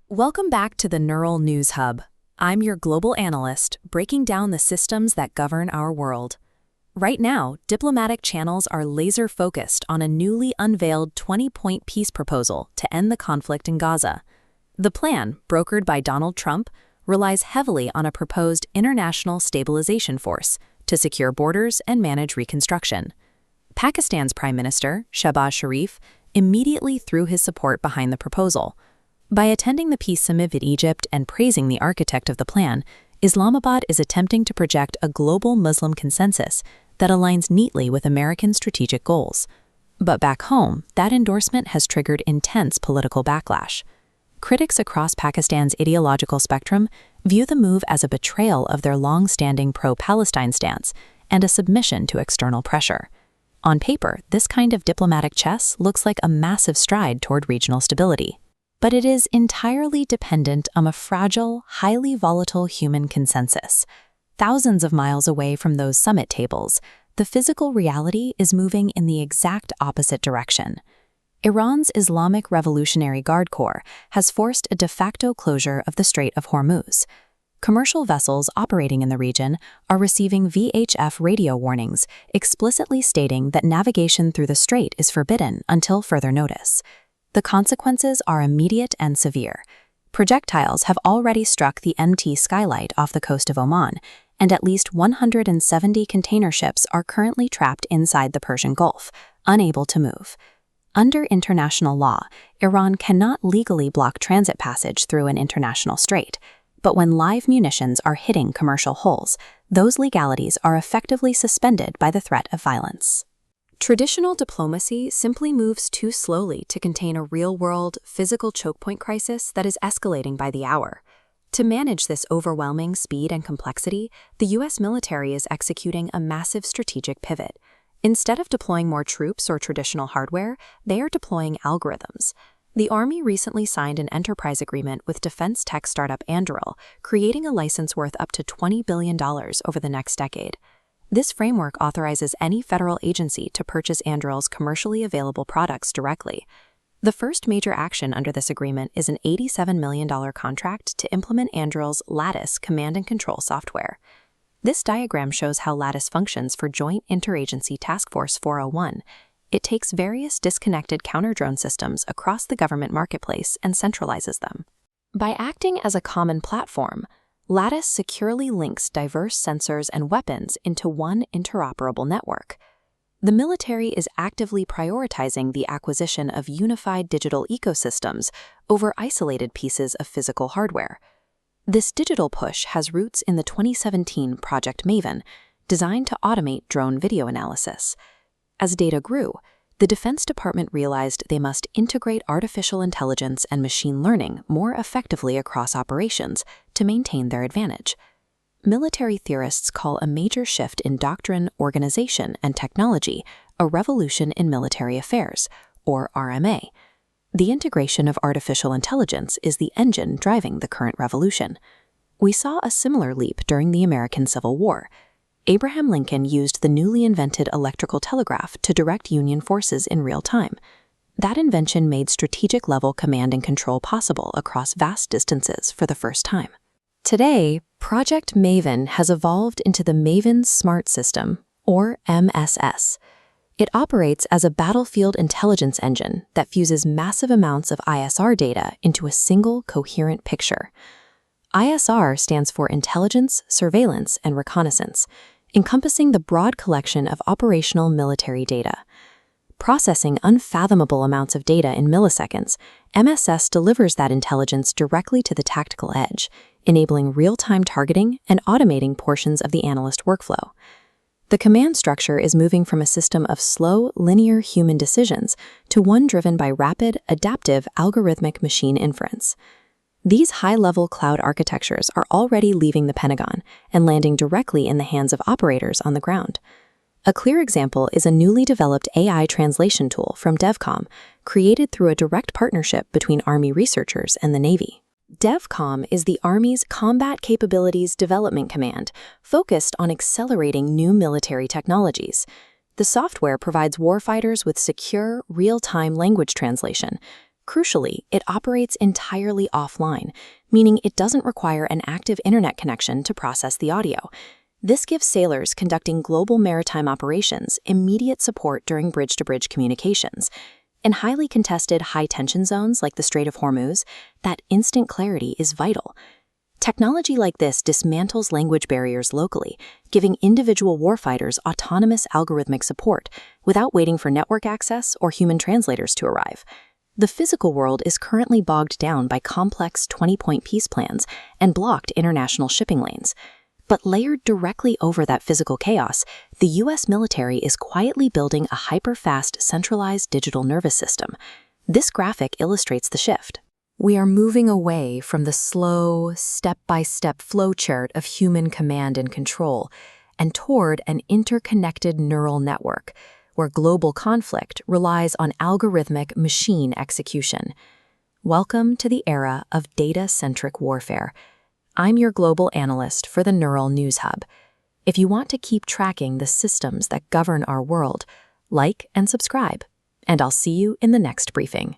Welcome back to the Neural News Hub. I'm your global analyst, breaking down the systems that govern our world. Right now, diplomatic channels are laser-focused on a newly unveiled 20-point peace proposal to end the conflict in Gaza. The plan, brokered by Donald Trump, relies heavily on a proposed international stabilization force to secure borders and manage reconstruction. Pakistan's Prime Minister, Shehbaz Sharif, immediately threw his support behind the proposal. By attending the peace summit in Egypt and praising the architect of the plan, Islamabad is attempting to project a global Muslim consensus that aligns neatly with American strategic goals. But back home, that endorsement has triggered intense political backlash. Critics across Pakistan's ideological spectrum view the move as a betrayal of their long-standing pro-Palestine stance and a submission to external pressure. On paper, this kind of diplomatic chess looks like a massive stride toward regional stability. But it is entirely dependent on a fragile, highly volatile human consensus. Thousands of miles away from those summit tables, the physical reality is moving in the exact opposite direction. Iran's Islamic Revolutionary Guard Corps has forced a de facto closure of the Strait of Hormuz. Commercial vessels operating in the region are receiving VHF radio warnings, explicitly stating that navigation through the strait is forbidden until further notice. The consequences are immediate and severe. Projectiles have already struck the MT Skylight off the coast of Oman, and at least 170 container ships are currently trapped inside the Persian Gulf, unable to move. Under international law, Iran cannot legally block transit passage through an international strait, but when live munitions are hitting commercial hulls, those legalities are effectively suspended by the threat of violence. Traditional diplomacy simply moves too slowly to contain a real-world, physical chokepoint crisis that is escalating by the hour. To manage this overwhelming speed and complexity, the U.S. military is executing a massive strategic pivot. Instead of deploying more troops or traditional hardware, they are deploying algorithms. The Army recently signed an enterprise agreement with defense tech startup Anduril, creating a license worth up to $20 billion over the next decade. This framework authorizes any federal agency to purchase Anduril's commercially available products directly. The first major action under this agreement is an $87 million contract to implement Anduril's Lattice command and control software. This diagram shows how Lattice functions for Joint Interagency Task Force 401. It takes various disconnected counter-drone systems across the government marketplace and centralizes them. By acting as a common platform, Lattice securely links diverse sensors and weapons into one interoperable network. The military is actively prioritizing the acquisition of unified digital ecosystems over isolated pieces of physical hardware. This digital push has roots in the 2017 Project Maven, designed to automate drone video analysis. As data grew, the Defense Department realized they must integrate artificial intelligence and machine learning more effectively across operations to maintain their advantage. Military theorists call a major shift in doctrine, organization, and technology a revolution in military affairs, or RMA. The integration of artificial intelligence is the engine driving the current revolution. We saw a similar leap during the American Civil War. Abraham Lincoln used the newly invented electrical telegraph to direct Union forces in real time. That invention made strategic-level command and control possible across vast distances for the first time. Today, Project Maven has evolved into the Maven Smart System, or MSS. It operates as a battlefield intelligence engine that fuses massive amounts of ISR data into a single coherent picture. ISR stands for Intelligence, Surveillance, and Reconnaissance, encompassing the broad collection of operational military data. Processing unfathomable amounts of data in milliseconds, MSS delivers that intelligence directly to the tactical edge, enabling real-time targeting and automating portions of the analyst workflow. The command structure is moving from a system of slow, linear human decisions to one driven by rapid, adaptive, algorithmic machine inference. These high-level cloud architectures are already leaving the Pentagon and landing directly in the hands of operators on the ground. A clear example is a newly developed AI translation tool from DevCom, created through a direct partnership between Army researchers and the Navy. DevCom is the Army's Combat Capabilities Development Command, focused on accelerating new military technologies. The software provides warfighters with secure, real-time language translation, Crucially, it operates entirely offline, meaning it doesn't require an active internet connection to process the audio. This gives sailors conducting global maritime operations immediate support during bridge-to-bridge communications. In highly contested high-tension zones like the Strait of Hormuz, that instant clarity is vital. Technology like this dismantles language barriers locally, giving individual warfighters autonomous algorithmic support without waiting for network access or human translators to arrive. The physical world is currently bogged down by complex 20-point peace plans and blocked international shipping lanes. But layered directly over that physical chaos, the U.S. military is quietly building a hyper-fast centralized digital nervous system. This graphic illustrates the shift. We are moving away from the slow, step-by-step flowchart of human command and control and toward an interconnected neural network, where global conflict relies on algorithmic machine execution. Welcome to the era of data-centric warfare. I'm your global analyst for the Neural News Hub. If you want to keep tracking the systems that govern our world, like and subscribe, and I'll see you in the next briefing.